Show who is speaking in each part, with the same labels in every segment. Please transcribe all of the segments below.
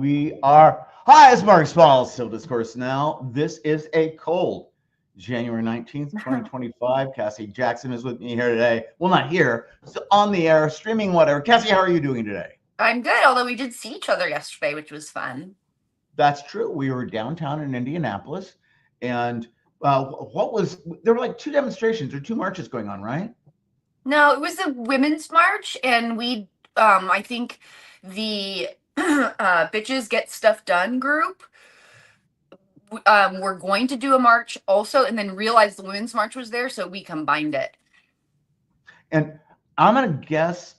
Speaker 1: We are. Hi, it's Mark Spall, still Discourse Now. This is a cold January 19th, 2025. Cassie Jackson is with me here today. Well, not here, so on the air, streaming, whatever. Cassie, how are you doing today?
Speaker 2: I'm good, although we did see each other yesterday, which was fun.
Speaker 1: That's true. We were downtown in Indianapolis, and there were like two demonstrations or two marches going on, right?
Speaker 2: No, it was the Women's March, and I think the Bitches Get Stuff Done group were going to do a march also, and then realized the Women's March was there, so we combined it.
Speaker 1: And I'm going to guess,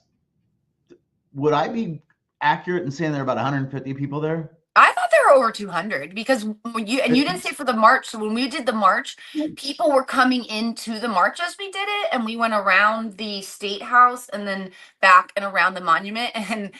Speaker 1: would I be accurate in saying there are about 150 people there?
Speaker 2: I thought there were over 200 because you didn't say for the march. So when we did the march, people were coming into the march as we did it, and we went around the State House and then back and around the monument, and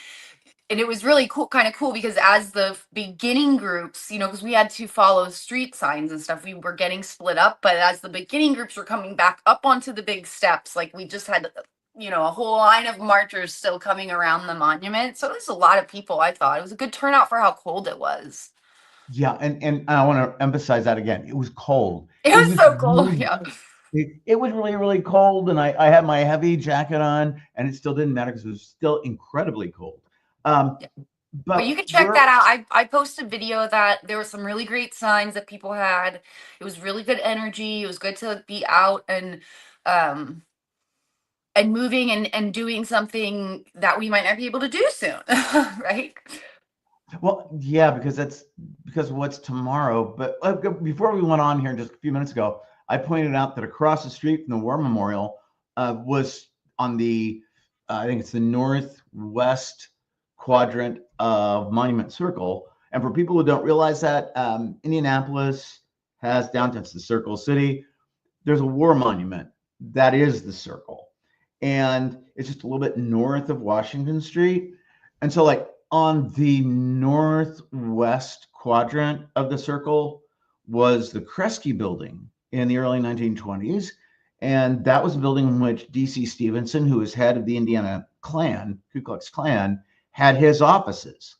Speaker 2: it was really cool, kind of cool, because as the beginning groups, because we had to follow street signs and stuff, we were getting split up. But as the beginning groups were coming back up onto the big steps, like we just had a whole line of marchers still coming around the monument. So it was a lot of people. I thought it was a good turnout for how cold it was.
Speaker 1: Yeah, and I want to emphasize that again. It was cold.
Speaker 2: It was so cold. Yeah.
Speaker 1: It was really, really cold, and I had my heavy jacket on, and it still didn't matter because it was still incredibly cold.
Speaker 2: Yeah. But you can check that out. I posted a video that there were some really great signs that people had. It was really good energy. It was good to be out and moving and doing something that we might not be able to do soon, right?
Speaker 1: Well, yeah, because what's tomorrow. But before we went on here just a few minutes ago, I pointed out that across the street from the War Memorial was on the, I think it's the northwest quadrant of Monument Circle. And for people who don't realize that, Indianapolis has downtown, it's the Circle City. There's a war monument that is the Circle. And it's just a little bit north of Washington Street. And so like on the northwest quadrant of the Circle was the Kresge building in the early 1920s. And that was a building in which D.C. Stevenson, who was head of the Indiana Klan, Ku Klux Klan, had his offices.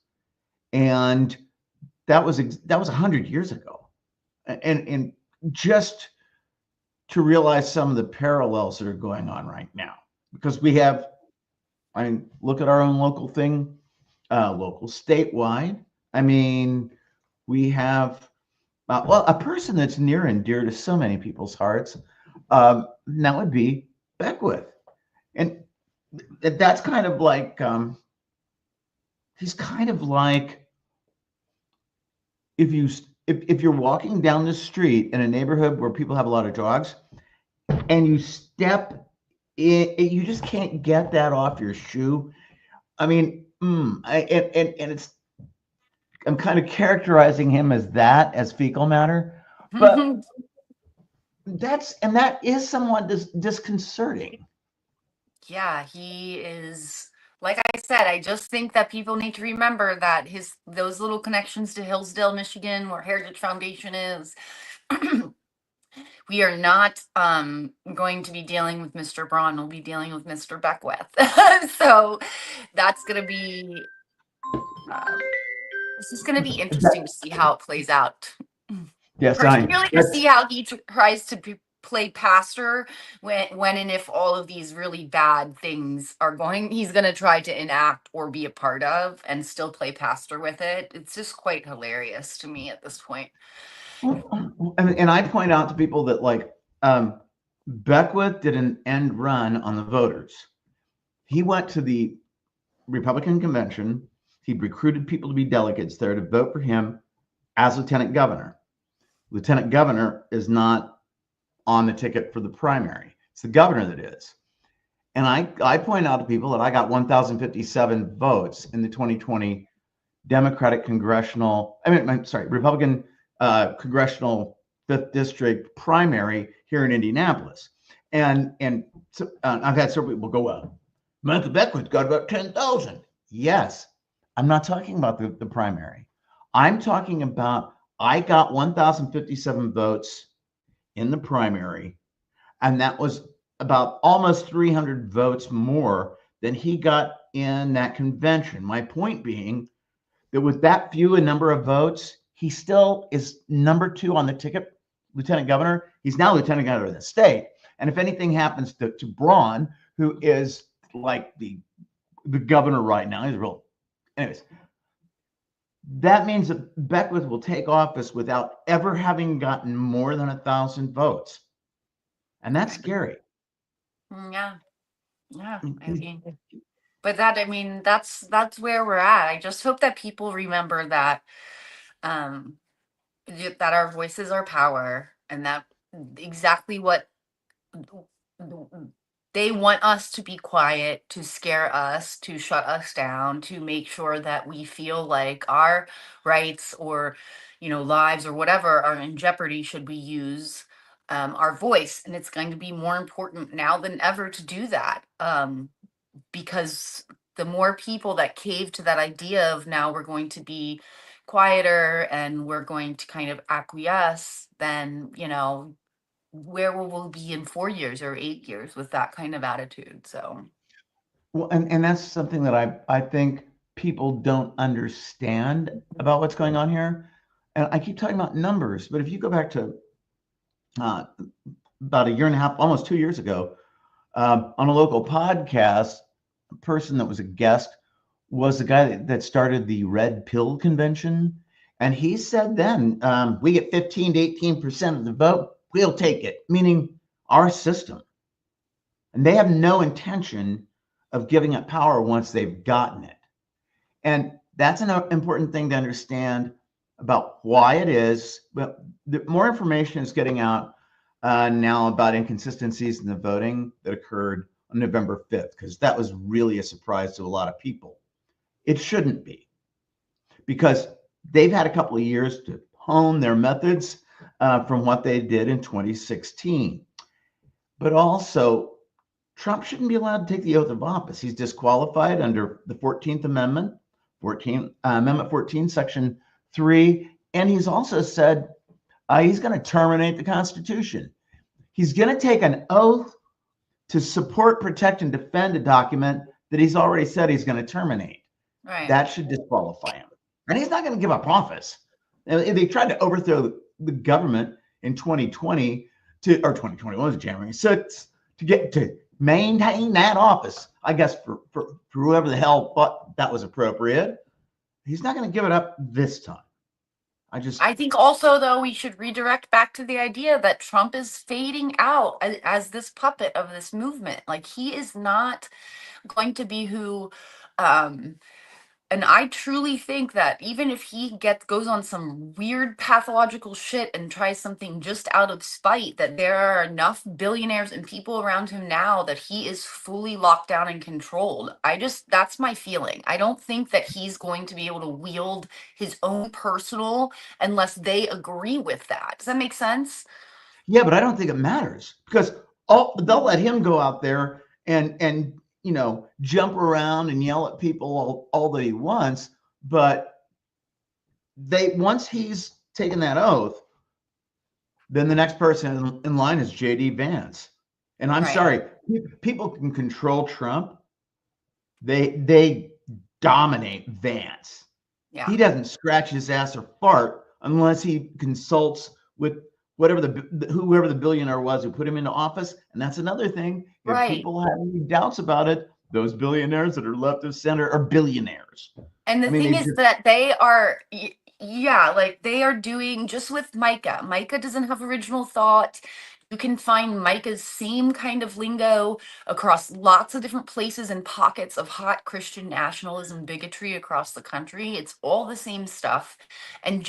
Speaker 1: And that was 100 years ago. And just to realize some of the parallels that are going on right now, because we have, I mean, look at our own local thing, local, statewide. I mean, we have, a person that's near and dear to so many people's hearts, that would be Beckwith. And that's kind of like, he's kind of like, if you're walking down the street in a neighborhood where people have a lot of dogs and you step in, you just can't get that off your shoe. I mean, I'm kind of characterizing him as fecal matter, but that is somewhat disconcerting.
Speaker 2: Yeah, he is. Like I said, I just think that people need to remember that those little connections to Hillsdale, Michigan, where Heritage Foundation is. We are not going to be dealing with Mr. Braun. We'll be dealing with Mr. Beckwith. So that's going to be this is going to be interesting to see how it plays out.
Speaker 1: Yes,
Speaker 2: particularly to see how he tries to play pastor when and if all of these really bad things are going, he's going to try to enact or be a part of and still play pastor with it. It's just quite hilarious to me at this point.
Speaker 1: And I point out to people that like Beckwith did an end run on the voters. He went to the Republican convention. He recruited people to be delegates there to vote for him as lieutenant governor. Lieutenant governor is not on the ticket for the primary. It's the governor that is. And I point out to people that I got 1,057 votes in the 2020 Republican congressional 5th district primary here in Indianapolis. And so, I've had several people go, well, Samantha Beckwith got about 10,000. Yes, I'm not talking about the primary. I'm talking about I got 1,057 votes in the primary, and that was about almost 300 votes more than he got in that convention. My point being that with that few a number of votes, he still is number 2 on the ticket, lieutenant governor. He's now lieutenant governor of the state. And if anything happens to Braun, who is like the governor right now, he's real. Anyways, that means that Beckwith will take office without ever having gotten more than 1,000 votes. And that's scary.
Speaker 2: Yeah. I mean, but that's where we're at. I just hope that people remember that that our voices are power, and that exactly what they want us to be quiet, to scare us, to shut us down, to make sure that we feel like our rights or, lives or whatever are in jeopardy should we use our voice. And it's going to be more important now than ever to do that, because the more people that cave to that idea of now we're going to be quieter and we're going to kind of acquiesce, then, where will we be in 4 years or 8 years with that kind of attitude? So,
Speaker 1: well, and that's something that I think people don't understand about what's going on here. And I keep talking about numbers, but if you go back to about a year and a half, almost 2 years ago, on a local podcast, a person that was a guest was the guy that started the Red Pill Convention. And he said then, we get 15 to 18% of the vote, we'll take it, meaning our system. And they have no intention of giving up power once they've gotten it. And that's an important thing to understand about why it is. But the more information is getting out now about inconsistencies in the voting that occurred on November 5th, because that was really a surprise to a lot of people. It shouldn't be, because they've had a couple of years to hone their methods from what they did in 2016. But also, Trump shouldn't be allowed to take the oath of office. He's disqualified under the 14th Amendment, Amendment 14, Section 3. And he's also said he's going to terminate the Constitution. He's going to take an oath to support, protect, and defend a document that he's already said he's going to terminate.
Speaker 2: right.
Speaker 1: That should disqualify him. And he's not going to give up office. They tried to overthrow the government in 2020 or 2021 was January 6th to get to maintain that office, I guess, for whoever the hell thought that was appropriate. He's not going to give it up this time.
Speaker 2: I think also, though, we should redirect back to the idea that Trump is fading out as this puppet of this movement. Like, he is not going to be who, and I truly think that even if he goes on some weird pathological shit and tries something just out of spite, that there are enough billionaires and people around him now that he is fully locked down and controlled. That's my feeling. I don't think that he's going to be able to wield his own personal unless they agree with that. Does that make sense?
Speaker 1: Yeah, but I don't think it matters, because they'll let him go out there and jump around and yell at people all that he wants. But once he's taken that oath, then the next person in line is JD Vance. And I'm sorry, people can control Trump. They dominate Vance. Yeah. He doesn't scratch his ass or fart unless he consults with whoever the billionaire was who put him into office. And that's another thing. If people have any doubts about it, those billionaires that are left of center are billionaires.
Speaker 2: And the thing is that they are, like they are doing just with Micah. Micah doesn't have original thought. You can find Micah's same kind of lingo across lots of different places and pockets of hot Christian nationalism, bigotry across the country. It's all the same stuff. And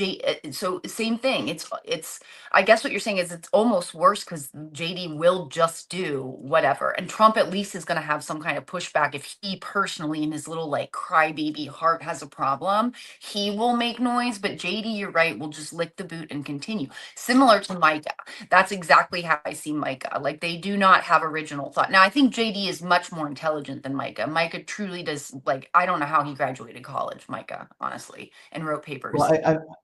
Speaker 2: so same thing. It's I guess what you're saying is it's almost worse because JD will just do whatever. And Trump at least is going to have some kind of pushback. If he personally in his little like crybaby heart has a problem, he will make noise. But JD, you're right, will just lick the boot and continue. Similar to Micah. That's exactly how I see Micah. Like they do not have original thought. Now I think JD is much more intelligent than Micah. Micah truly does. Like I don't know how he graduated college, Micah, honestly, and wrote papers.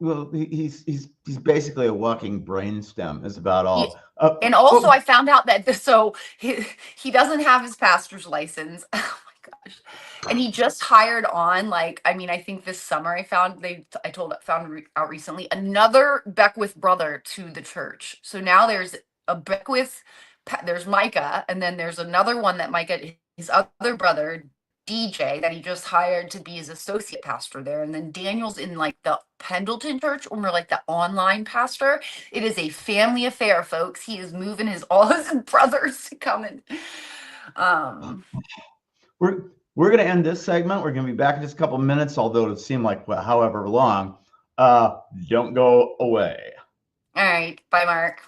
Speaker 1: Well, he's basically a walking brainstem. Is about all.
Speaker 2: And also, I found out that he doesn't have his pastor's license. Oh my gosh. And he just hired on, like, I mean, I think this summer I found out recently another Beckwith brother to the church. So now there's a Beckwith, there's Micah, and then there's another one that Micah, his other brother, DJ, that he just hired to be his associate pastor there. And then Daniel's in like the Pendleton church, or more like the online pastor. It is a family affair, folks. He is moving all his brothers to come in.
Speaker 1: We're going to end this segment. We're going to be back in just a couple minutes, although it'll seem like however long. Don't go away.
Speaker 2: All right. Bye, Mark.